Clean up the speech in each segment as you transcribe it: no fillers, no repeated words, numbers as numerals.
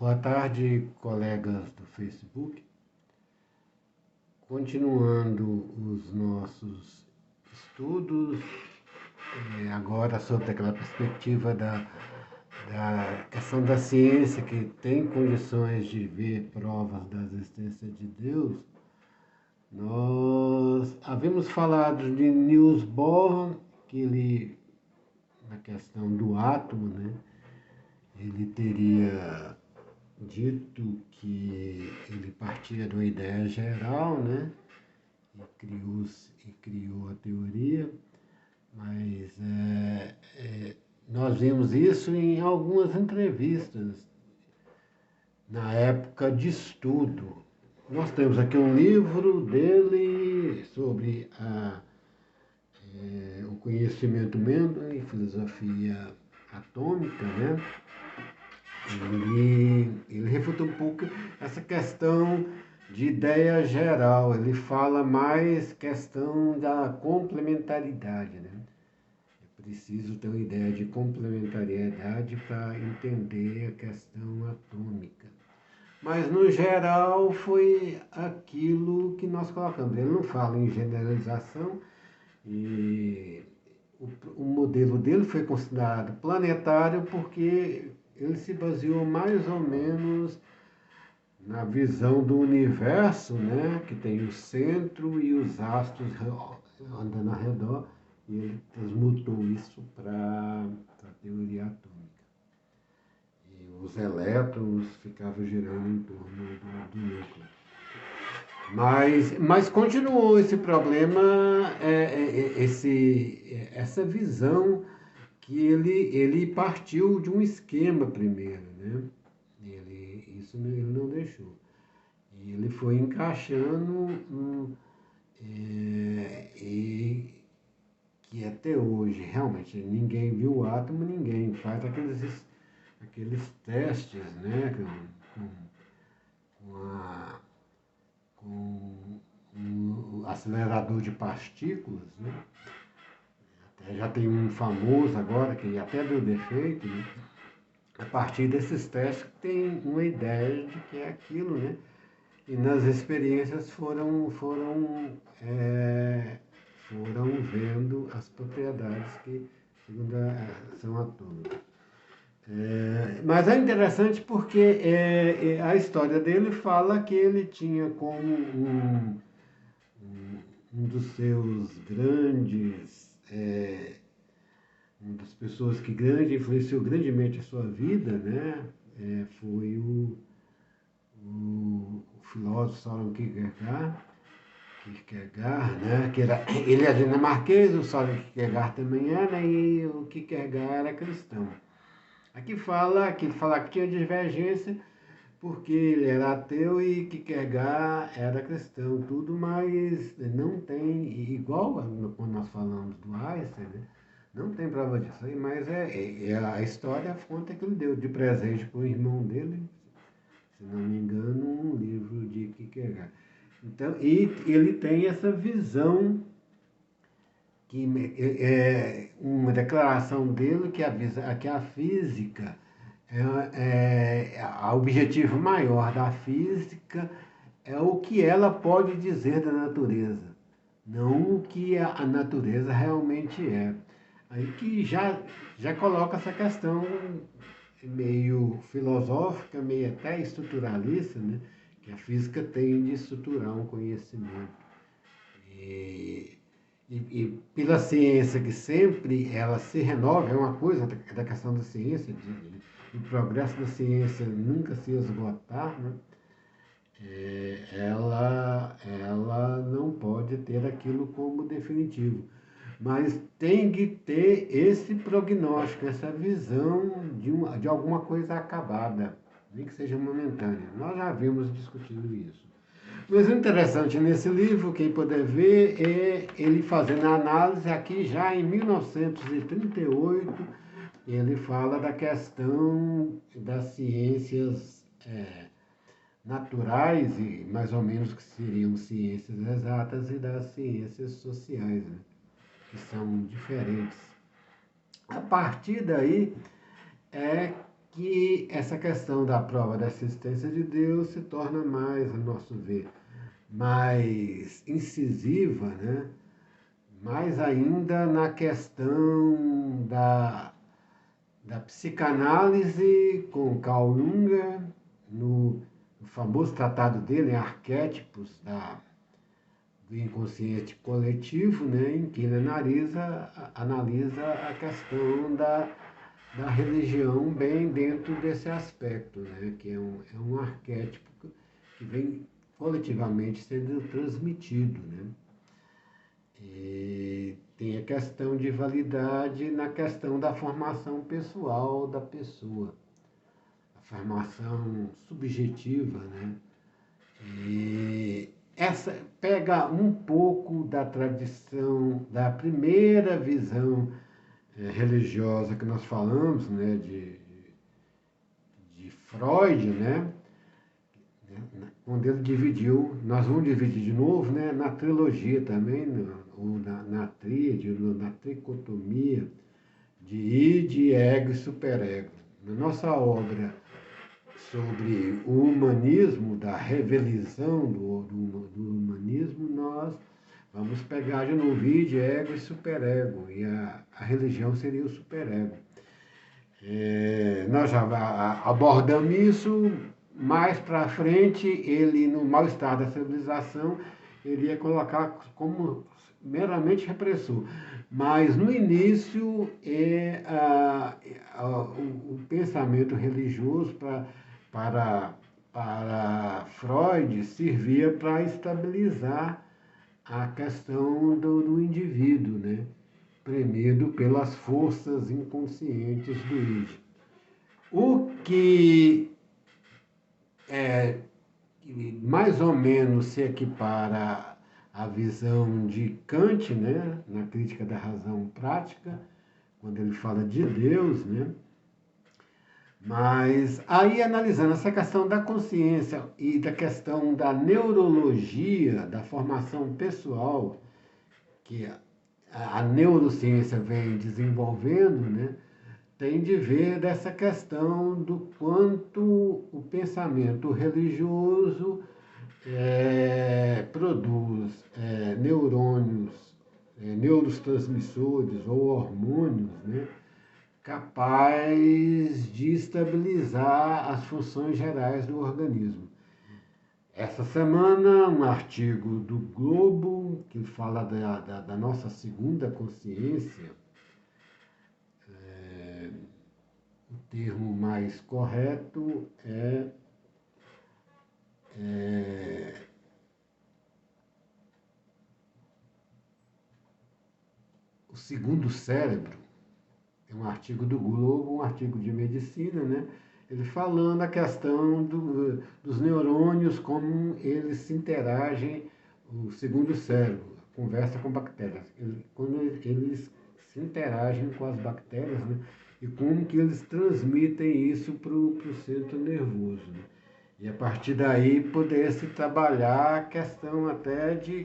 Boa tarde, colegas do Facebook. Continuando os nossos estudos, agora sobre aquela perspectiva da questão da ciência que tem condições de ver provas da existência de Deus, nós havíamos falado de Niels Bohr, que ele, na questão do átomo, né, ele teria dito que ele partia de uma ideia geral, né, e criou a teoria, mas nós vimos isso em algumas entrevistas na época de estudo. Nós temos aqui um livro dele sobre o conhecimento humano e filosofia atômica, né? Ele refuta um pouco essa questão de ideia geral, ele fala mais questão da complementaridade, né? É preciso ter uma ideia de complementariedade para entender a questão atômica. Mas, no geral, foi aquilo que nós colocamos. Ele não fala em generalização e o modelo dele foi considerado planetário porque ele se baseou mais ou menos na visão do universo, né, que tem o centro e os astros andando ao redor, e ele transmutou isso para a teoria atômica. E os elétrons ficavam girando em torno do núcleo. Mas continuou esse problema, essa visão que ele partiu de um esquema primeiro, né? Isso ele não deixou. E ele foi encaixando e que até hoje, realmente, ninguém viu o átomo, ninguém faz aqueles testes, né? Com um acelerador de partículas, né? Já tem um famoso agora, que até deu defeito, né? A partir desses testes tem uma ideia de que é aquilo, né? E nas experiências foram vendo as propriedades que, segundo são atômicas. Mas é interessante porque a história dele fala que ele tinha como um dos seus grandes, uma das pessoas que influenciou grandemente a sua vida, né, foi o filósofo Søren Kierkegaard, né, ele é dinamarquês, o Søren Kierkegaard também é, né, e o Kierkegaard era cristão. Aqui fala que tinha divergência porque ele era ateu e Kierkegaard era cristão, tudo, mas não tem, igual quando nós falamos do Einstein, né? Não tem prova disso aí, mas a história conta que ele deu de presente para o irmão dele, se não me engano, um livro de Kierkegaard. Então, e ele tem essa visão, que uma declaração dele que a física o objetivo maior da física é o que ela pode dizer da natureza, não o que a natureza realmente é. Aí que já coloca essa questão meio filosófica, meio até estruturalista, né? Que a física tem de estruturar um conhecimento. E pela ciência que sempre ela se renova, é uma coisa da questão da ciência, o progresso da ciência nunca se esgotar, né? Ela não pode ter aquilo como definitivo, mas tem que ter esse prognóstico, essa visão de alguma coisa acabada, nem que seja momentânea. Nós já vimos discutindo isso. Mas o interessante nesse livro, quem puder ver, é ele fazendo a análise aqui já em 1938, ele fala da questão das ciências naturais, e mais ou menos que seriam ciências exatas, e das ciências sociais, né, que são diferentes. A partir daí é que essa questão da prova da existência de Deus se torna mais, a nosso ver, mais incisiva, né? Mais ainda na questão da psicanálise com Carl Jung, no famoso tratado dele, Arquétipos do inconsciente coletivo, né, em que ele analisa a questão da religião bem dentro desse aspecto, né, que é um arquétipo que vem coletivamente sendo transmitido. Né. E tem a questão de validade na questão da formação pessoal da pessoa, a formação subjetiva, né? E essa pega um pouco da tradição, da primeira visão religiosa que nós falamos, né, de Freud, né? Onde ele dividiu, nós vamos dividir de novo, né, na trilogia também, ou na tríade, na tricotomia de id, ego e superego. Na nossa obra sobre o humanismo, da revelação do humanismo, nós vamos pegar de novo id, ego e superego, e a religião seria o superego. Nós já abordamos isso. Mais para frente, ele, no mal-estar da civilização, ele ia colocar como meramente repressor. Mas, no início, o pensamento religioso para Freud servia para estabilizar a questão do indivíduo, né? Premido pelas forças inconscientes do id. O que mais ou menos se equipara à visão de Kant, né, na crítica da razão prática, quando ele fala de Deus, né? Mas aí, analisando essa questão da consciência e da questão da neurologia, da formação pessoal, que a neurociência vem desenvolvendo, né? Tem de ver dessa questão do quanto o pensamento religioso produz neurônios, neurotransmissores ou hormônios, né, capaz de estabilizar as funções gerais do organismo. Essa semana, um artigo do Globo que fala da nossa segunda consciência. O termo mais correto é o segundo cérebro. É um artigo do Globo, um artigo de medicina, né? Ele falando a questão dos neurônios, como eles se interagem, o segundo cérebro, conversa com bactérias. Quando eles se interagem com as bactérias, né? E como que eles transmitem isso para o centro nervoso. Né? E a partir daí poder se trabalhar a questão até de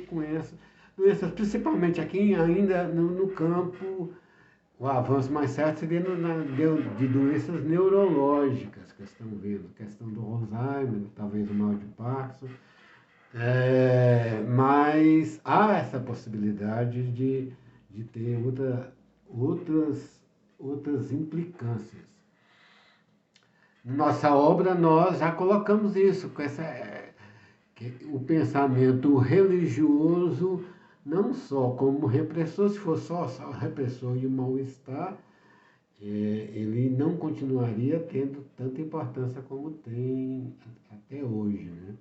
doenças principalmente aqui ainda no campo, o avanço mais certo seria de doenças neurológicas que estão vendo, questão do Alzheimer, talvez o mal de Parkinson. Mas há essa possibilidade de ter outras implicâncias. Nossa obra, nós já colocamos isso, o pensamento religioso, não só como repressor, se for só repressor e o mal-estar, ele não continuaria tendo tanta importância como tem até hoje. Né?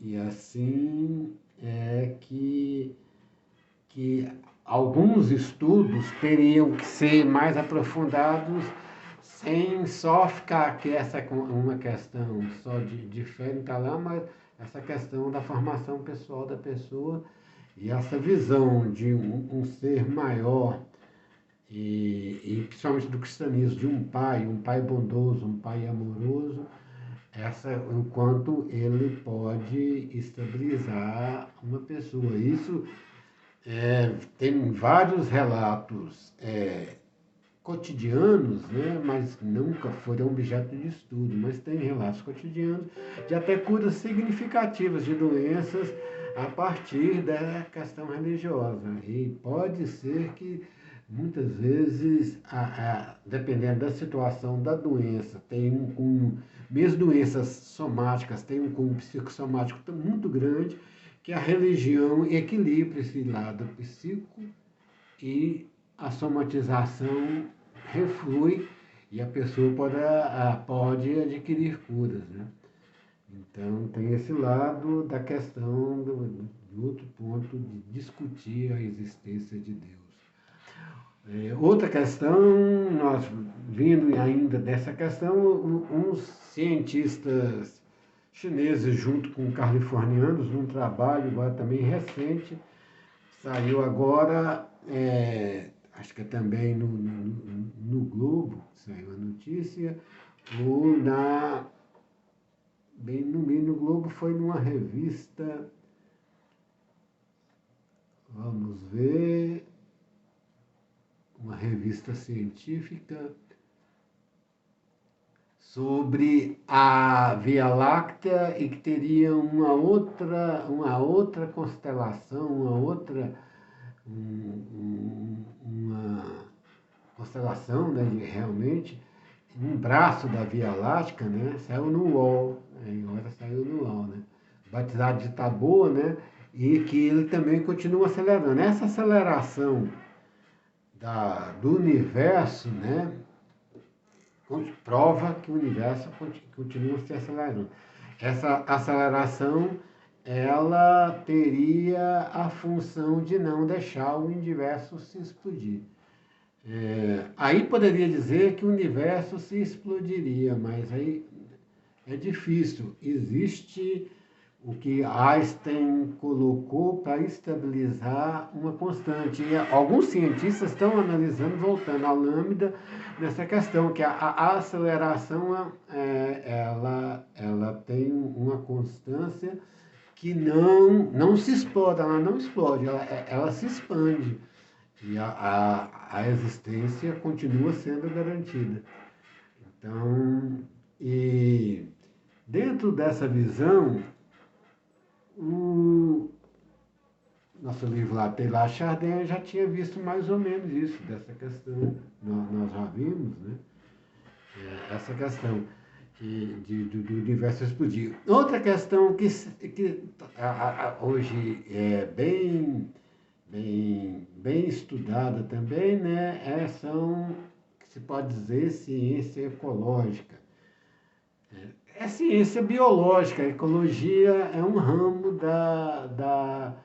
E assim é que alguns estudos teriam que ser mais aprofundados, sem só ficar aqui uma questão só de fé não está lá, mas essa questão da formação pessoal da pessoa e essa visão de um ser maior e principalmente do cristianismo, de um pai bondoso, um pai amoroso, o quanto ele pode estabilizar uma pessoa. Isso tem vários relatos cotidianos, né, mas nunca foram objeto de estudo, mas tem relatos cotidianos de até curas significativas de doenças a partir da questão religiosa. E pode ser que muitas vezes, dependendo da situação da doença, tem um cunho, mesmo doenças somáticas, tem um cunho psicossomático muito grande, que a religião equilibre esse lado psíquico e a somatização reflui e a pessoa pode adquirir curas, né? Então, tem esse lado da questão do outro ponto de discutir a existência de Deus. Outra questão, nós vindo ainda dessa questão, uns cientistas chineses junto com californianos, num trabalho agora também recente, saiu agora, acho que é também no Globo, saiu a notícia, ou bem no Globo, foi numa revista, vamos ver, uma revista científica sobre a Via Láctea e que teria uma outra constelação, uma constelação, né, realmente, um braço da Via Láctea, né, saiu no UOL, agora saiu no UOL, né, batizado de Taboa, né, e que ele também continua acelerando. Essa aceleração do universo, né, prova que o universo continua se acelerando. Essa aceleração, ela teria a função de não deixar o universo se explodir. Aí poderia dizer que o universo se explodiria, mas aí é difícil. Existe o que Einstein colocou para estabilizar uma constante. E alguns cientistas estão analisando, voltando à lambda, nessa questão, que a aceleração ela tem uma constância que não se explode, ela não explode, ela se expande. E a existência continua sendo garantida. Então, e dentro dessa visão, o nosso livro lá, Teilhard Chardin, já tinha visto mais ou menos isso, dessa questão, nós já vimos, né? Essa questão do universo explodir. Outra questão que hoje é bem estudada também, né? São, que se pode dizer, ciência ecológica. É ciência biológica, a ecologia é um ramo da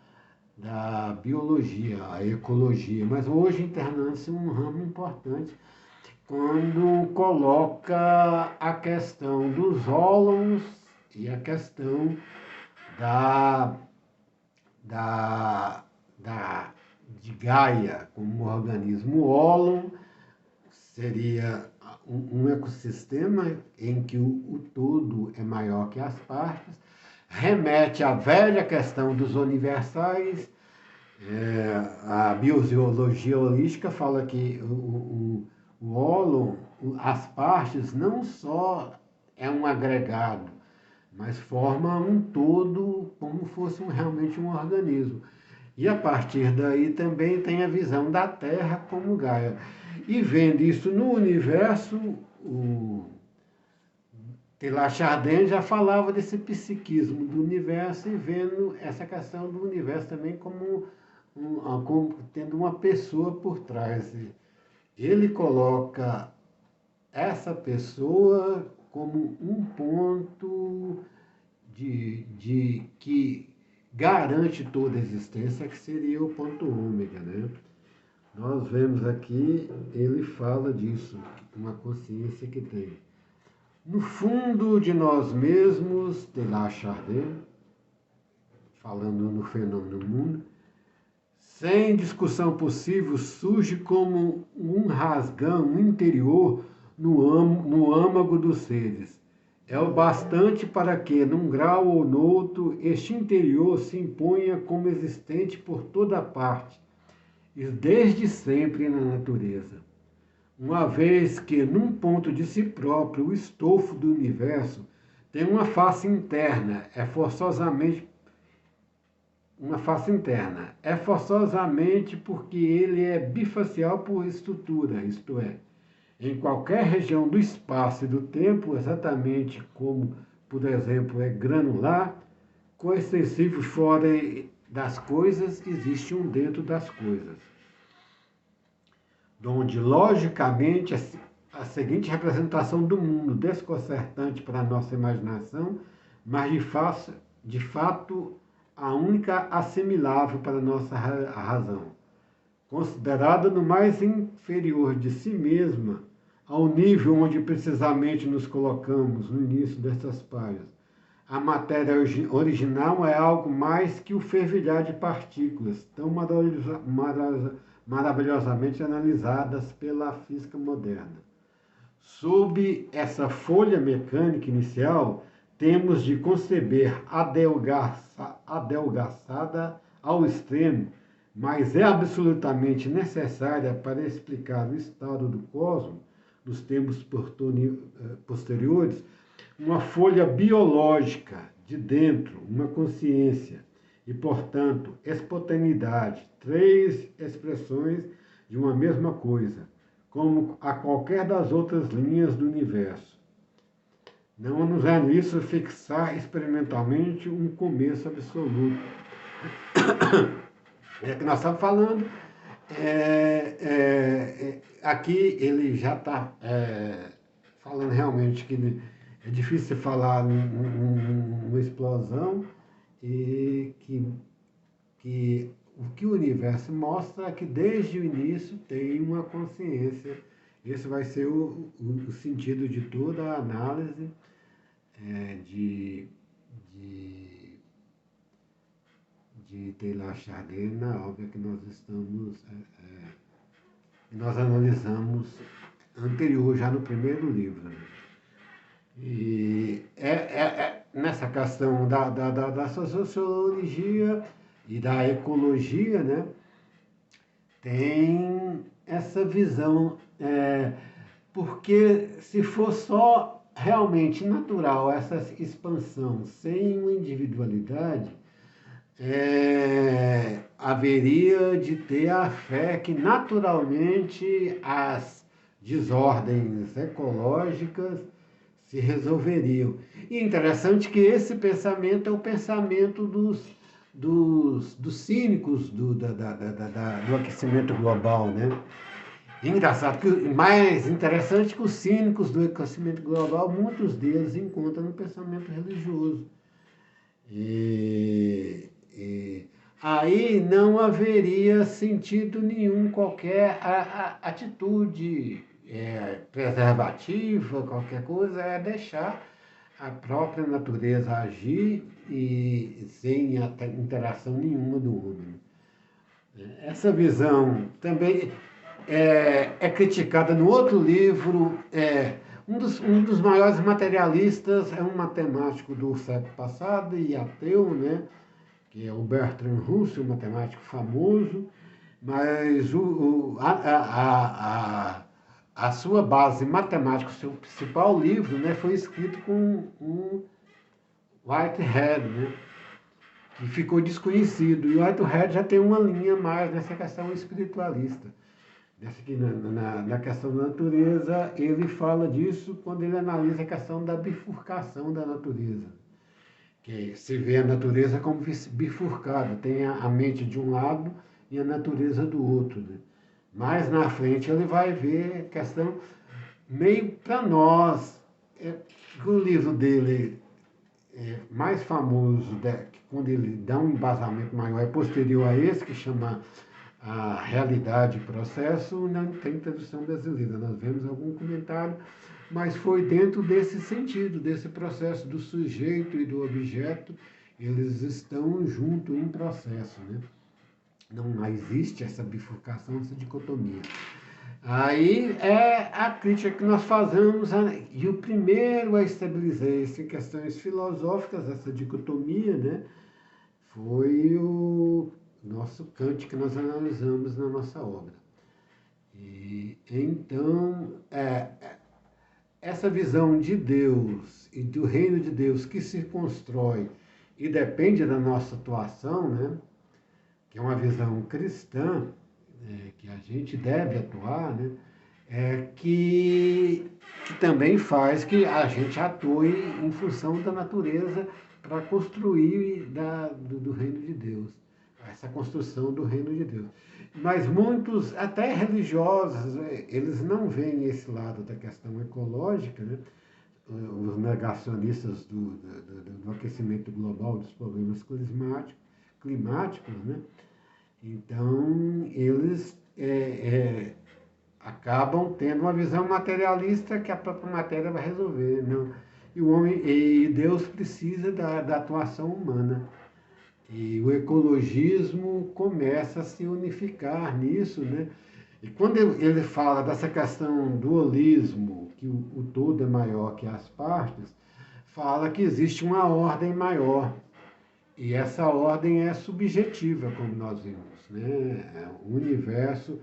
biologia, a ecologia, mas hoje internando-se um ramo importante quando coloca a questão dos ólons e a questão de Gaia como organismo. O ólon seria um ecossistema em que o todo é maior que as partes, remete à velha questão dos universais. A biogeologia holística fala que o ólon, as partes, não só é um agregado, mas forma um todo como fosse realmente um organismo. E a partir daí também tem a visão da Terra como Gaia. E vendo isso no universo, o Teilhard Chardin já falava desse psiquismo do universo e vendo essa questão do universo também como tendo uma pessoa por trás. Ele coloca essa pessoa como um ponto que garante toda a existência, que seria o ponto ômega, né? Nós vemos aqui, ele fala disso, uma consciência que tem. No fundo de nós mesmos, Teilhard Chardin, falando no fenômeno mundo, sem discussão possível, surge como um rasgão interior no âmago dos seres. É o bastante para que, num grau ou noutro, este interior se imponha como existente por toda parte, e desde sempre na natureza. uma vez que, num ponto de si próprio, o estofo do universo tem uma face interna, é forçosamente porque ele é bifacial por estrutura, isto é, em qualquer região do espaço e do tempo, exatamente como, por exemplo, é granular, coextensivo fora das coisas, existe um dentro das coisas, onde, logicamente, a seguinte representação do mundo desconcertante para a nossa imaginação, mas de fato a única assimilável para a nossa razão, considerada no mais inferior de si mesma, ao nível onde precisamente nos colocamos no início dessas páginas. A matéria original é algo mais que o fervilhar de partículas, tão maravilhosamente analisadas pela física moderna. Sob essa folha mecânica inicial, temos de conceber adelgaçada ao extremo, mas é absolutamente necessária para explicar o estado do cosmos, nos tempos posteriores, uma folha biológica de dentro, uma consciência e, portanto, espontaneidade, três expressões de uma mesma coisa, como a qualquer das outras linhas do universo. Não nos é nisso fixar experimentalmente um começo absoluto. É que nós estamos falando, aqui ele já está falando realmente que é difícil falar numa explosão e que o que o universo mostra é que desde o início tem uma consciência. Esse vai ser o sentido de toda a análise de Taylor Chardin na obra que nós nós analisamos anterior, já no primeiro livro. E nessa questão da sociologia e da ecologia, né, tem essa visão, porque se for só realmente natural essa expansão sem uma individualidade, haveria de ter a fé que naturalmente as desordens ecológicas se resolveriam. E é interessante que esse pensamento é o pensamento dos cínicos do aquecimento global, né? Engraçado, mais interessante que os cínicos do aquecimento global, muitos deles encontram no pensamento religioso. Aí não haveria sentido nenhum qualquer atitude preservativa, qualquer coisa, é deixar a própria natureza agir e sem interação nenhuma do homem. Essa visão também é criticada no outro livro. Um dos maiores materialistas é um matemático do século passado e ateu, né, que é o Bertrand Russell, um matemático famoso, mas a sua base matemática, o seu principal livro, né, foi escrito com um Whitehead, né, que ficou desconhecido. E o Whitehead já tem uma linha mais nessa questão espiritualista. Na questão da natureza, ele fala disso quando ele analisa a questão da bifurcação da natureza. Que se vê a natureza como bifurcada, tem a mente de um lado e a natureza do outro. Né? Mais na frente ele vai ver a questão meio para nós. O livro dele mais famoso, quando ele dá um embasamento maior, é posterior a esse, que chama A Realidade e Processo, não tem tradução brasileira. Nós vemos algum comentário, mas foi dentro desse sentido, desse processo do sujeito e do objeto, eles estão juntos em processo, né? Não existe essa bifurcação, essa dicotomia. Aí é a crítica que nós fazemos, e o primeiro a estabilizar isso em questões filosóficas, essa dicotomia, né, foi o nosso Kant, que nós analisamos na nossa obra. E, então, essa visão de Deus e do reino de Deus que se constrói e depende da nossa atuação, né? Que é uma visão cristã, que a gente deve atuar, né? Que também faz que a gente atue em função da natureza para construir do reino de Deus, essa construção do reino de Deus. Mas muitos, até religiosos, eles não veem esse lado da questão ecológica, né? Os negacionistas do aquecimento global, dos problemas climáticos, né? Então, eles acabam tendo uma visão materialista que a própria matéria vai resolver. Não? E Deus precisa da atuação humana. E o ecologismo começa a se unificar nisso, né? E quando ele fala dessa questão do holismo, que o todo é maior que as partes, fala que existe uma ordem maior. E essa ordem é subjetiva, como nós vimos, né? O universo,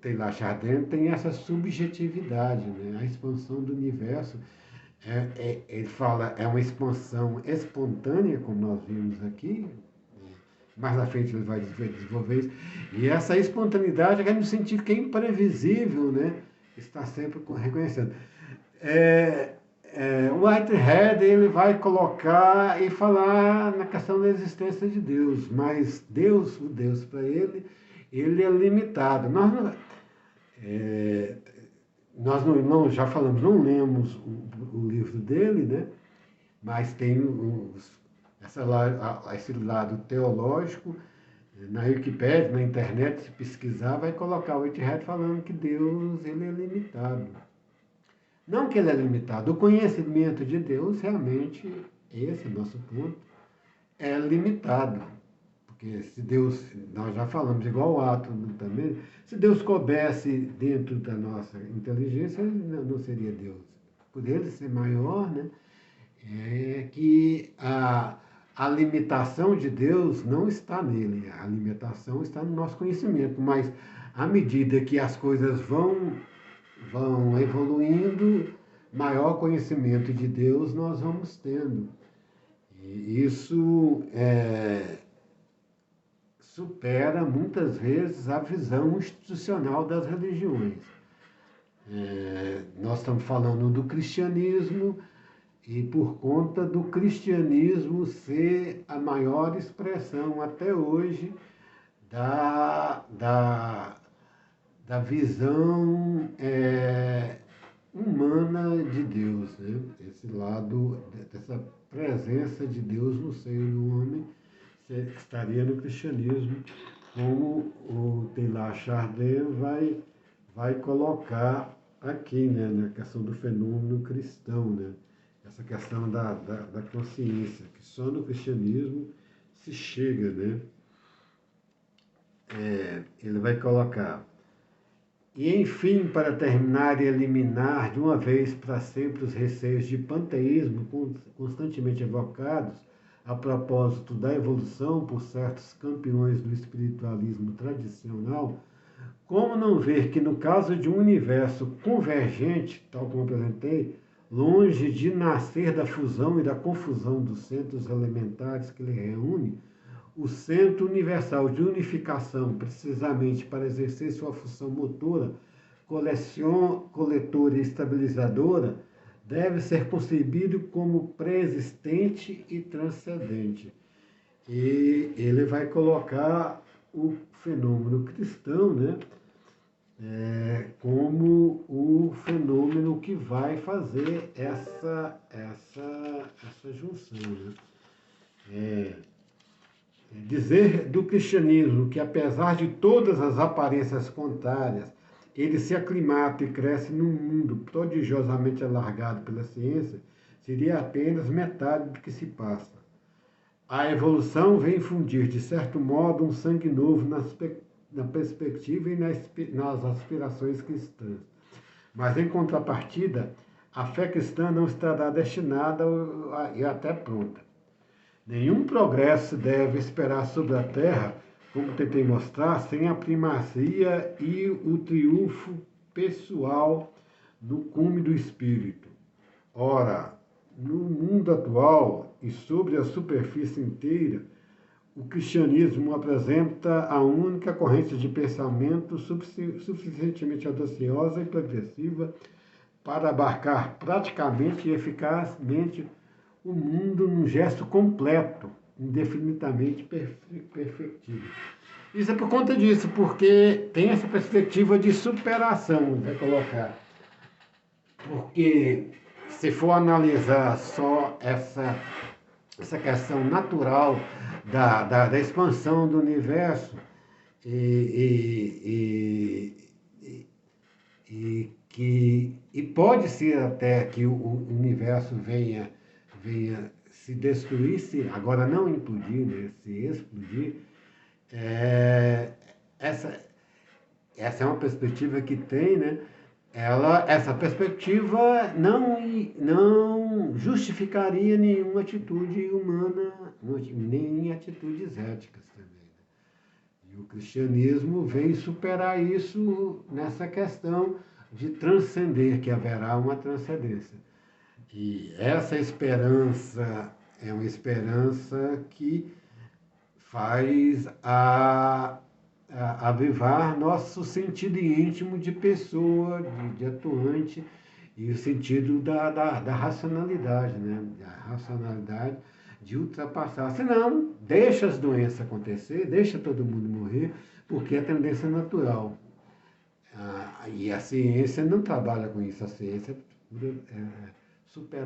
Taylor Chardin tem essa subjetividade, né? A expansão do universo, ele fala, é uma expansão espontânea, como nós vimos aqui, mais à frente ele vai desenvolver isso, e essa espontaneidade é no sentido que é imprevisível, né? Está sempre reconhecendo. O Whitehead ele vai colocar e falar na questão da existência de Deus, mas o Deus para ele é limitado. Nós não, já falamos, não lemos o livro dele, né? Mas tem esse lado teológico. Na Wikipédia, na internet, se pesquisar, vai colocar o Whitehead falando que Deus ele é limitado. Não que ele é limitado, o conhecimento de Deus realmente, esse é o nosso ponto, é limitado. Porque se Deus, nós já falamos, igual o átomo também, se Deus coubesse dentro da nossa inteligência, ele não seria Deus. Por ele ser maior, né, é que a limitação de Deus não está nele, a limitação está no nosso conhecimento, mas à medida que as coisas vão evoluindo, maior conhecimento de Deus nós vamos tendo. E isso supera muitas vezes a visão institucional das religiões. Nós estamos falando do cristianismo, e por conta do cristianismo ser a maior expressão até hoje da visão humana de Deus, né? Esse lado, dessa presença de Deus no seio do homem, estaria no cristianismo, como o Taylor Chardin vai colocar aqui, né, na questão do fenômeno cristão, né? Essa questão da consciência, que só no cristianismo se chega, né? Ele vai colocar: e enfim, para terminar e eliminar de uma vez para sempre os receios de panteísmo constantemente evocados a propósito da evolução por certos campeões do espiritualismo tradicional, como não ver que no caso de um universo convergente, tal como apresentei, longe de nascer da fusão e da confusão dos centros elementares que ele reúne, o centro universal de unificação, precisamente para exercer sua função motora, coletora e estabilizadora, deve ser concebido como pré-existente e transcendente. E ele vai colocar o fenômeno cristão, né, como o fenômeno que vai fazer essa junção, né? Dizer do cristianismo que, apesar de todas as aparências contrárias, ele se aclimata e cresce num mundo prodigiosamente alargado pela ciência, seria apenas metade do que se passa. A evolução vem infundir, de certo modo, um sangue novo na perspectiva e nas aspirações cristãs. Mas, em contrapartida, a fé cristã não estará destinada e até pronta. Nenhum progresso deve esperar sobre a terra como tentei mostrar, sem a primazia e o triunfo pessoal no cume do espírito. Ora, no mundo atual e sobre a superfície inteira, o cristianismo apresenta a única corrente de pensamento suficientemente audaciosa e progressiva para abarcar praticamente e eficazmente o mundo num gesto completo, indefinidamente perfectível. Isso é por conta disso, porque tem essa perspectiva de superação, vai colocar. Porque se for analisar só essa questão natural da expansão do universo e pode ser até que o universo venha se destruir, agora não implodir, né, se explodir, essa é uma perspectiva que tem, né? Essa perspectiva não justificaria nenhuma atitude humana, nem atitudes éticas também. Né? E o cristianismo vem superar isso nessa questão de transcender, que haverá uma transcendência. E essa esperança é uma esperança que faz avivar nosso sentido íntimo de pessoa, de atuante, e o sentido da racionalidade, né? Da racionalidade de ultrapassar. Senão, deixa as doenças acontecer, deixa todo mundo morrer, porque é tendência natural. E a ciência não trabalha com isso, a ciência é super